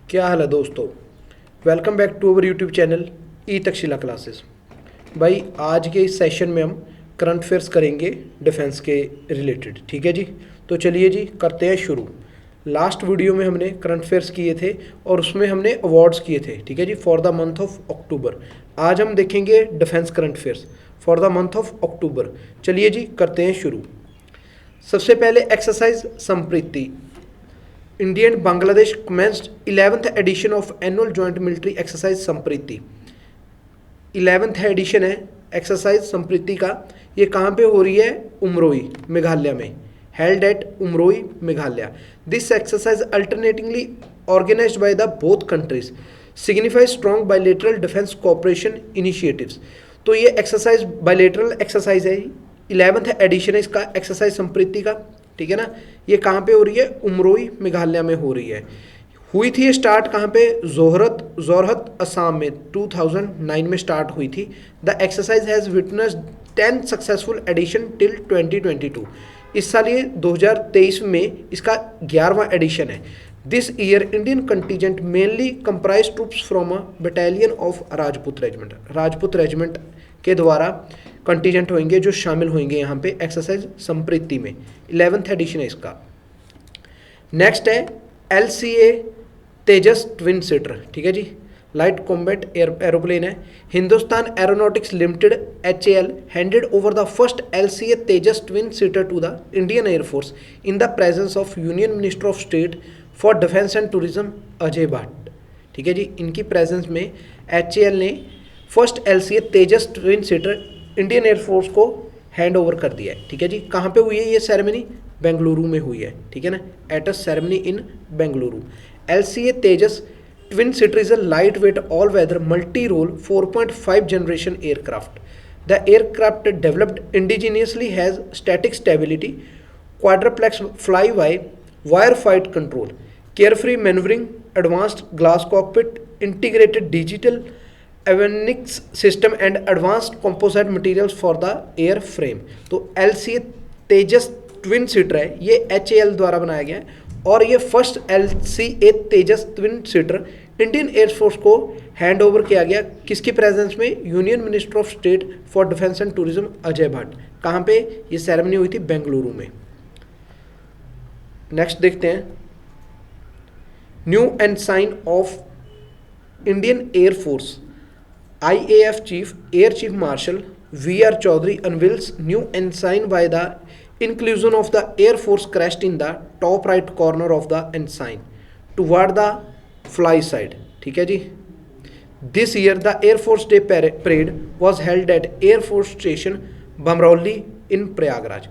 क्या हाल है दोस्तों। Welcome back to our YouTube channel E Takshashila classes. भाई आज के इस सेशन में हम करंट अफेयर्स करेंगे डिफेंस के रिलेटेड। ठीक है जी, तो चलिए जी करते हैं शुरू। लास्ट वीडियो में हमने करंट अफेयर्स किए थे और उसमें हमने अवार्ड्स किए थे। ठीक है जी, for the month of October. आज हम देखेंगे defence current affairs for the month of October. चलिए जी करते हैं शुरू। सबसे पहले exercise Sampriti. India and Bangladesh commenced 11th edition of annual joint military exercise Sampriti. 11th edition है एक्सरसाइज संप्रीति का। ये कहाँ पे हो रही है? उमरोई मेघालय में। Held at Umroi Meghalaya. This exercise alternatingly organized by the both countries signify strong bilateral defence cooperation initiatives. तो ये एक्सरसाइज बायलेटरल एक्सरसाइज है, 11th एडिशन है इसका एक्सरसाइज संप्रीति का। ठीक है ना। ये कहाँ पे हो रही है? उमरोई मेघालय में हो रही है। हुई थी ये स्टार्ट कहाँ पे? जोरहत असम में 2009 में स्टार्ट हुई थी। The exercise has witnessed 10 successful edition till 2022। इस साल ये 2023 में इसका 11वां एडिशन है। This year Indian contingent mainly comprise troops from a battalion of Rajput regiment. Rajput regiment के द्वारा कंटीजेंट होंगे जो शामिल होंगे यहाँ पे एक्सरसाइज संप्रीति में। 11th एडिशन है इसका। नेक्स्ट है LCA तेजस ट्विन सीटर। ठीक है जी, लाइट कॉम्बैट एरोप्लेन है। Hindustan aeronautics limited HAL handed over the first LCA Tejas twin seater to the Indian air force in the presence of union minister of state for defence and tourism Ajay Bhatt. ठीक है जी, इनकी presence में HAL ने first LCA Tejas twin seater Indian air force को hand over कर दिया है। ठीक है जी, कहाँ पे हुई है ये सेरेमनी? बेंगलुरु में हुई है। ठीक है ना, at a ceremony in Bengaluru. LCA Tejas twin seater is a light weight all weather multi role 4.5 generation aircraft. The aircraft developed indigenously has static stability, quadruplex fly by wire fight control, carefree manoeuvring, advanced glass cockpit, integrated digital avionics system and advanced composite materials for the air frame. तो LCA Tejas twin seater है, ये HAL द्वारा बनाया गया है और ये first LCA Tejas twin seater Indian air force को हैंड ओवर किया गया किसकी प्रेजेंस में? Union minister of state for defence and tourism Ajay Bhatt. कहाँ पे ये सेरेमनी हुई थी? बेंगलुरु में। नेक्स्ट देखते हैं। New ensign of Indian air force IAF Chief Air Chief Marshal VR Chaudhary unveils new ensign by the inclusion of the Air Force crest in the top right corner of the ensign toward the fly side. ठीक है जी। This year the Air Force Day parade was held at Air Force Station Bamrauli in Prayagraj.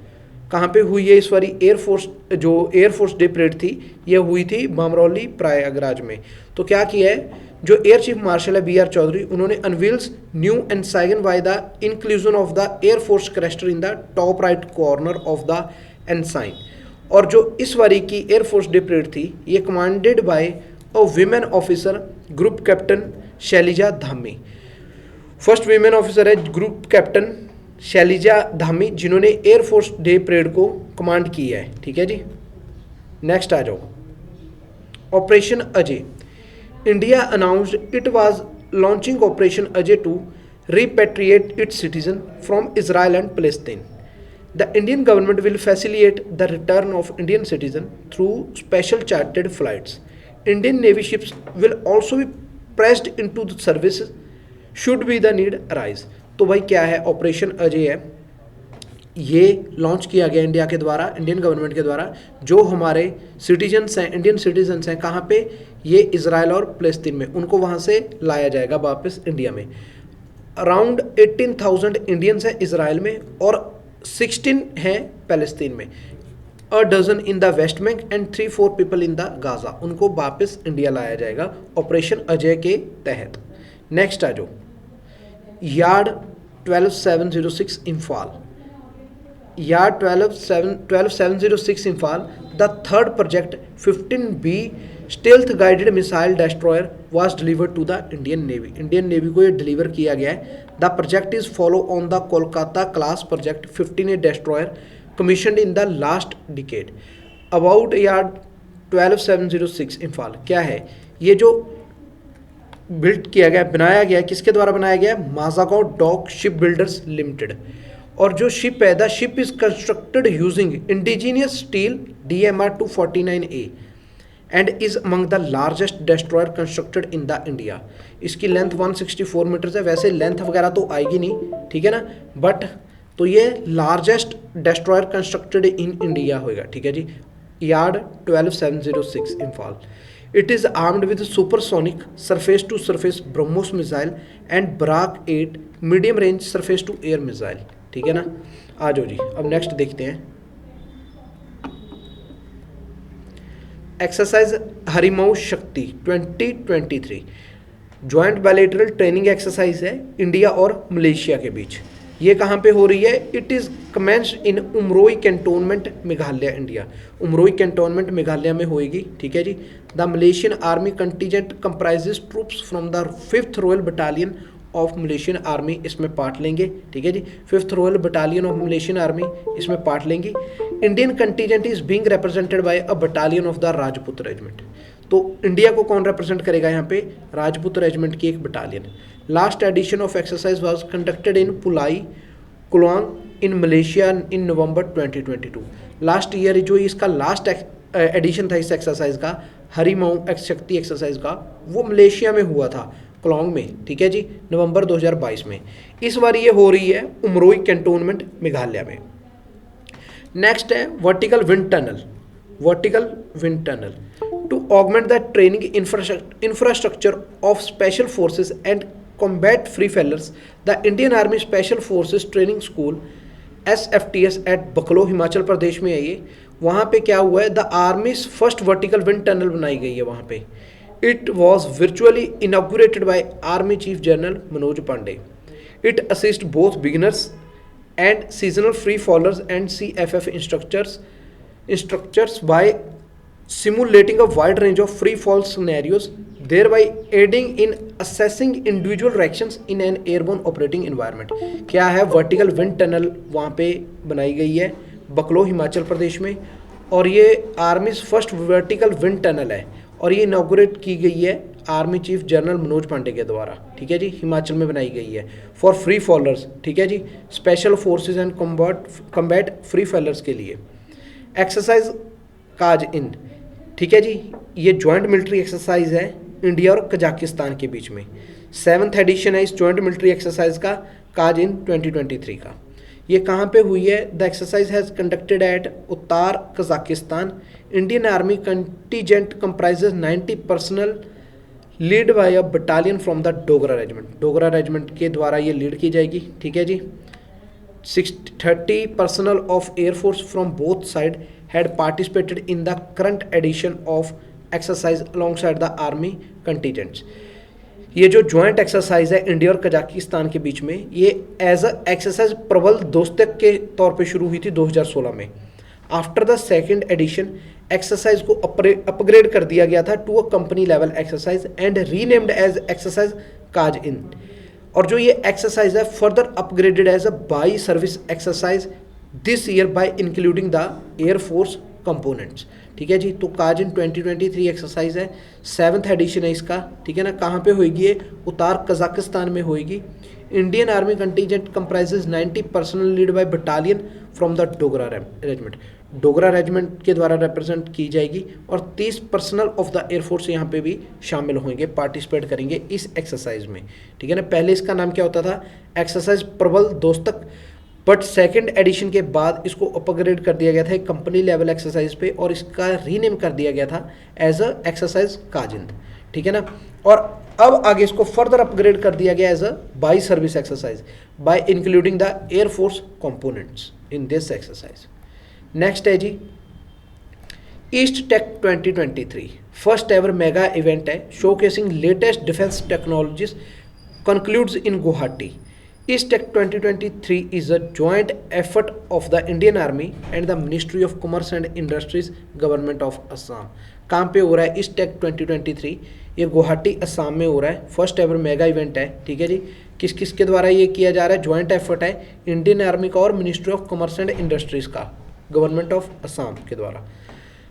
कहाँ पे हुई है इस बारी air force day parade थी? ये हुई थी बमरौली प्रयागराज में। तो क्या किया है जो एयर चीफ मार्शल है BR चौधरी, उन्होंने unveils new ensign by the inclusion of the air force Crester in the top right corner of the ensign. और जो इस बारी की एयरफोर्स डे परेड थी ये commanded by a women officer group captain Shailja Dhami. First women officer है group captain Shailja Dhami जिन्होंने air force day parade को कमांड किया है। ठीक है जी, नेक्स्ट आ जाओ। Operation Ajay. India announced it was launching Operation Ajay to repatriate its citizens from Israel and Palestine. The Indian government will facilitate the return of Indian citizens through special chartered flights. Indian Navy ships will also be pressed into the services should be the need arise. तो भाई क्या है? Operation Ajay है, ये launch किया गया India के द्वारा, इंडियन गवर्नमेंट के द्वारा। जो हमारे सिटीजन्स हैं, इंडियन सिटीजन्स हैं, कहाँ पे? ये इजराइल और फलस्तीन में, उनको वहाँ से लाया जाएगा वापस इंडिया में। अराउंड 18,000 इंडियंस हैं इजराइल में और 16 हैं फलस्तीन में। A dozen in the West Bank and 3-4 people in the Gaza, उनको वापस इंडिया लाया जाएगा ऑपरेशन अजय के तहत। नेक्स्ट आ जाओ। Yard 12706 Imphal. Yard 12706 Imphal. The third project 15B stealth guided missile destroyer was delivered to the Indian navy. Indian navy को ये डिलीवर किया गया है। The project is follow on the Kolkata class project 15A destroyer commissioned in the last decade. About yard 12706 Imphal क्या है? ये जो build किया गया, बनाया गया, किसके द्वारा बनाया गया? माज़ागाओ डॉक शिप बिल्डर्स लिमिटेड। और जो शिप है, the ship is constructed using indigenous steel DMR 249A and is among the largest destroyer constructed in the India. इसकी लेंथ 164 मीटर्स है। वैसे लेंथ वगैरह तो आएगी नहीं, ठीक है ना, बट तो ये largest destroyer constructed in India होगा, ठीक है जी। Yard 12706 Imphal. It is armed with supersonic surface to surface BrahMos missile and Barak 8 medium range surface to air missile, ठीक है ना। आ जाओ जी, अब नेक्स्ट देखते हैं। Exercise Harimau Shakti 2023 joint bilateral training exercise है इंडिया और मलेशिया के बीच। ये कहाँ पे हो रही है? It is commenced in Umroi cantonment Meghalaya India. Umroi cantonment Meghalaya में होएगी, ठीक है जी। The Malaysian army contingent comprises troops from the 5th royal battalion of Malaysian army इसमें पार्ट लेंगे, ठीक है जी। 5th royal battalion of Malaysian army इसमें पार्ट लेंगी। Indian contingent is being represented by a battalion of the Rajput regiment. तो India को कौन रिप्रेजेंट करेगा यहाँ पे? राजपूत रेजिमेंट की एक battalion. Last edition of exercise was conducted in Pulai Kulang in Malaysia in November 2022। Last year जो इसका लास्ट एडिशन था इस एक्सरसाइज का, हरिमऊ शक्ति एक्सरसाइज का, वो मलेशिया में हुआ था, कुलांग में, ठीक है जी, नवंबर 2022 में। इस बार ये हो रही है उमरोई कैंटोनमेंट मेघालय में। नेक्स्ट है vertical wind tunnel. Vertical wind tunnel to augment the training infrastructure of special forces and combat free fallers, the Indian army special forces training school SFTS at Baklo Himachal प्रदेश में है ये। वहाँ पे क्या हुआ है? The armies first vertical wind tunnel बनाई गई है वहाँ पे। It was virtually inaugurated by Army Chief General Manoj Pandey. It assists both beginners and seasonal free fallers and CFF instructors by simulating a wide range of free fall scenarios, thereby aiding in assessing individual reactions in an airborne operating environment. क्या है? Vertical wind tunnel वहाँ पे बनाई गई है बकलो हिमाचल प्रदेश में, और ये army's first vertical wind tunnel है, और ये इनॉग्रेट की गई है army chief general Manoj Pandey के द्वारा, ठीक है जी। हिमाचल में बनाई गई है फॉर फ्री फॉलर्स, ठीक है जी, special forces and combat free fallers के लिए। एक्सरसाइज काज इन, ठीक है जी, ये ज्वाइंट मिलिट्री एक्सरसाइज है इंडिया और कजाकिस्तान के बीच में। 7th एडिशन है इस ज्वाइंट मिलिट्री एक्सरसाइज का, काज इन 2023 का। ये कहाँ पे हुई है? The exercise has conducted at उत्तर Kazakhstan. Indian army contingent comprises 90 personnel led by a battalion from the Dogra regiment. Dogra regiment के द्वारा ये लीड की जाएगी, ठीक है जी। 30 personnel of air force from both side had participated in the current edition of exercise alongside the army contingents. ये जो ज्वाइंट एक्सरसाइज है इंडिया और कजाकिस्तान के बीच में, ये एज अ एक्सरसाइज प्रबल दोस्तक के तौर पे शुरू हुई थी 2016 में। After the second edition exercise को अपग्रेड कर दिया गया था to a company level exercise and renamed as exercise Kazind. और जो ये एक्सरसाइज है further upgraded as a bi service exercise this year by including the air force components, ठीक है जी। तो काज इन 2023 एक्सरसाइज है, 7th एडिशन है इसका, ठीक है ना। कहाँ पे होएगी ये? उत्तर कजाकिस्तान में होएगी। Indian army contingent comprises 90 personnel led bye battalion from the Dogra regiment. Dogra regiment के द्वारा रिप्रेजेंट की जाएगी, और 30 पर्सनल ऑफ द एयरफोर्स यहाँ पे भी शामिल होंगे, पार्टिसिपेट करेंगे इस एक्सरसाइज में, ठीक है ना। पहले इसका नाम क्या होता था? एक्सरसाइज प्रबल दोस्तक, बट सेकेंड एडिशन के बाद इसको अपग्रेड कर दिया गया था एक कंपनी लेवल एक्सरसाइज पे, और इसका रीनेम कर दिया गया था एज अ एक्सरसाइज काजिंद, ठीक है ना। और अब आगे इसको फर्दर अपग्रेड कर दिया गया as a bi service exercise by including the air force components in this exercise. Next है जी East Tech 2023, first ever mega event है showcasing latest defence technologies, concludes in Guwahati. East Tech 2023 is a joint effort of the Indian Army and the Ministry of Commerce and Industries, Government of Assam। कहाँ पे हो रहा है East Tech 2023? ये गुवाहाटी असम में हो रहा है, फर्स्ट एवर मेगा इवेंट है, ठीक है जी। किस किस के द्वारा ये किया जा रहा है? ज्वाइंट एफर्ट है इंडियन आर्मी का और ministry of commerce and industries का, गवर्नमेंट ऑफ असम के द्वारा।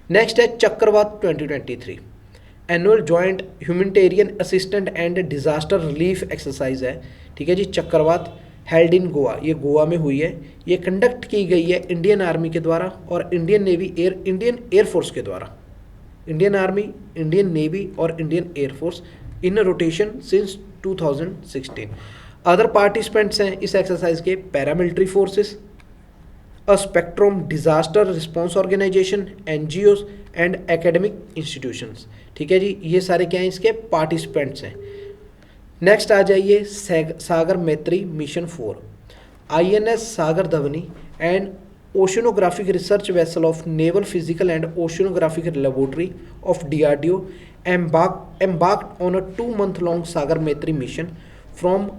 नेक्स्ट है चक्रवात 2023, annual joint humanitarian assistant and disaster relief exercise है, ठीक है जी, चक्रवात, हेल्ड इन गोवा, ये गोवा में हुई है। ये कंडक्ट की गई है इंडियन आर्मी के द्वारा और इंडियन नेवी इंडियन एयरफोर्स के द्वारा। इंडियन आर्मी, इंडियन नेवी और Indian air force in rotation since 2016। Other participants हैं इस एक्सरसाइज के paramilitary forces, a spectrum disaster response organisation, NGOs and academic institutions, ठीक है जी, ये सारे क्या हैं इसके पार्टिसिपेंट्स हैं। नेक्स्ट आ जाइए Sagar Maitri mission 4, INS Sagar Dhvani and oceanographic research vessel of naval physical and oceanographic laboratory of DRDO embarked on a 2-month long Sagar Maitri mission from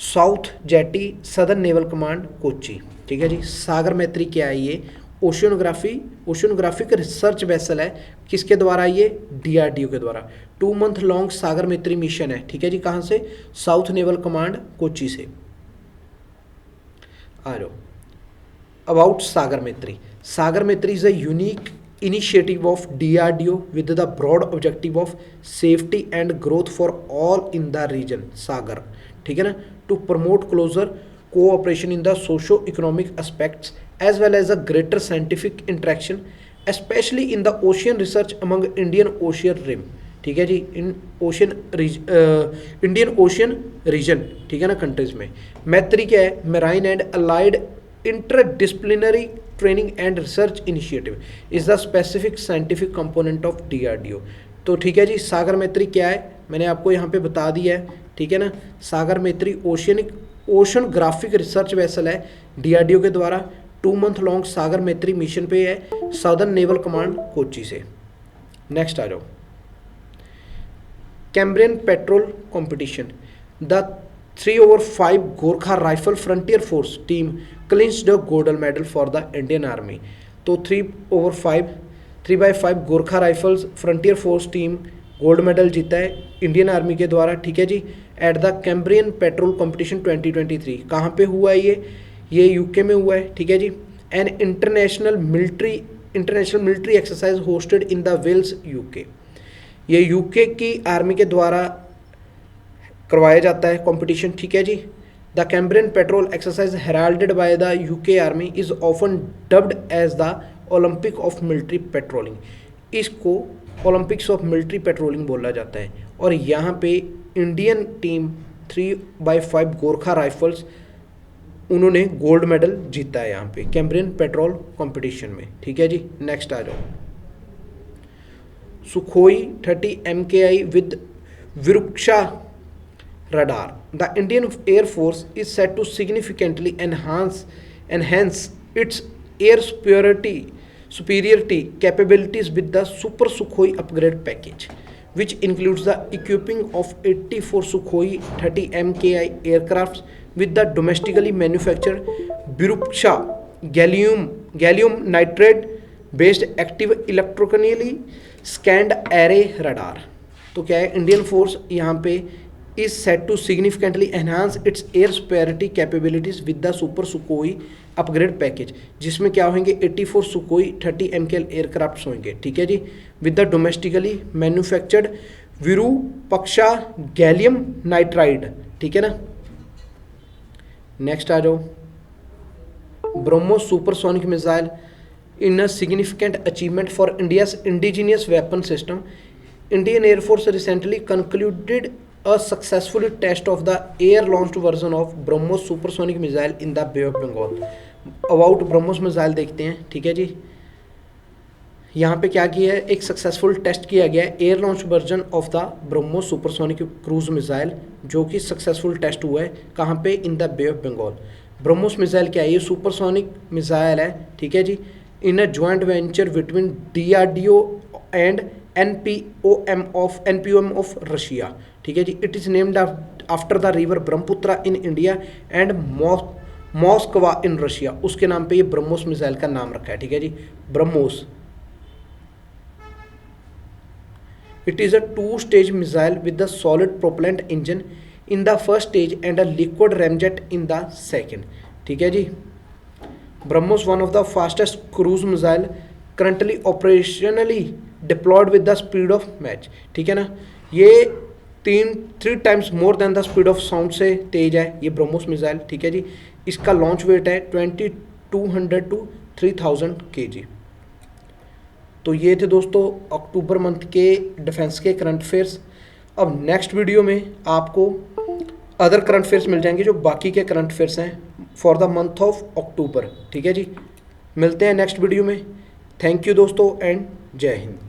south jetty southern naval command Kochi, ठीक है जी। सागर मैत्री क्या है, ये ओशनोग्राफिक रिसर्च वेसल है, किसके द्वारा, ये DRDO के द्वारा। 2 month लॉन्ग सागर मैत्री मिशन है, ठीक है जी, कहाँ से, साउथ नेवल कमांड कोची से। आ जाओ अबाउट सागर मैत्री। सागर मैत्री is a unique initiative of DRDO with the broad objective of safety and growth for all in the region सागर, ठीक है ना, to promote closer cooperation in the socio-economic aspects as well as a greater scientific interaction especially in the ocean research among Indian Ocean Rim, ठीक है जी, Indian ocean reason, ठीक है ना, countries में। मैत्री क्या है, marine and allied interdisciplinary training and research initiative is the specific scientific component of DRDO। तो ठीक है जी, सागर मैत्री क्या है मैंने आपको यहाँ पे बता दिया है, ठीक है ना। सागर मैत्री ओशनोग्राफिक रिसर्च वेसल है DRDO के द्वारा। 2 month लॉन्ग सागर मैत्री मिशन पे है साउदर्न नेवल कमांड कोची से। नेक्स्ट आ जाओ, Cambrian patrol competition, the 3/5 Gorkha rifle frontier force team clinched the gold medal for the Indian army. तो 3/5 Gorkha rifles frontier force team gold medal जीता है इंडियन आर्मी के द्वारा, ठीक है जी, at the Cambrian patrol competition 2023। कहाँ पे हुआ है ये UK में हुआ है, ठीक है जी। An international military exercise hosted in the Wales UK। ये UK की आर्मी के द्वारा करवाया जाता है कंपटीशन, ठीक है जी। The Cambrian patrol exercise heralded by the UK army is often dubbed as the Olympic of military patrolling. इसको ओलंपिक्स ऑफ मिलिट्री पेट्रोलिंग बोला जाता है। और यहाँ पे इंडियन टीम 3/5 गोरखा राइफल्स उन्होंने गोल्ड मेडल जीता है यहाँ पे कैम्ब्रियन पेट्रोल कंपटीशन में, ठीक है जी। नेक्स्ट आ जाओ, Sukhoi 30 MKI with Virupaksha radar. The Indian Air Force is set to significantly enhance its air superiority capabilities with the Super Sukhoi upgrade package, which includes the equipping of 84 Sukhoi 30 MKI aircrafts with the domestically manufactured Viruksha gallium nitride based active electronically scanned array radar। तो क्या है, Indian force यहाँ पे is set to significantly enhance its air superiority capabilities with the Super Sukhoi upgrade package, जिसमें क्या होंगे 84 Sukhoi 30 MKI aircraft होंगे, ठीक है जी, with the domestically manufactured Virupaksha gallium nitride, ठीक है ना। नेक्स्ट आ जाओ, BrahMos supersonic missile in a significant achievement for India's indigenous weapon system. Indian air force recently concluded a successful test of the air launched version of BrahMos supersonic missile in the Bay of Bengal। About BrahMos missile देखते हैं, ठीक है जी। यहाँ पे क्या किया है, एक सक्सेसफुल टेस्ट किया गया है air launch version of the BrahMos supersonic cruise missile, जो कि सक्सेसफुल टेस्ट हुआ है कहाँ पे, in the bay of Bengal. BrahMos missile क्या है, ये सुपरसोनिक मिसाइल है, ठीक है जी, in a joint venture between DRDO and NPOM of Russia, ठीक है जी। It is named after the river Brahmaputra in India and Moskva in Russia. उसके नाम पे ये ब्रह्मोस मिसाइल का नाम रखा है, ठीक है जी, BrahMos. It is a 2-stage missile with the solid propellant engine in the first stage and a liquid ramjet in the second, ठीक है जी। BrahMos one of the fastest cruise missile currently operationally deployed with the speed of Mach, ठीक है ना। ये 3 times more than the speed of sound से तेज है ये ब्रह्मोस मिसाइल, ठीक है जी। इसका लॉन्च वेट है 2200 to 3000 kg। तो ये थे दोस्तों अक्टूबर मंथ के डिफेंस के करंट अफेयर्स। अब नेक्स्ट वीडियो में आपको अदर करंट अफेयर्स मिल जाएंगे जो बाकी के करंट अफेयर्स हैं फॉर द मंथ ऑफ अक्टूबर, ठीक है जी। मिलते हैं नेक्स्ट वीडियो में। थैंक यू दोस्तों एंड जय हिंद।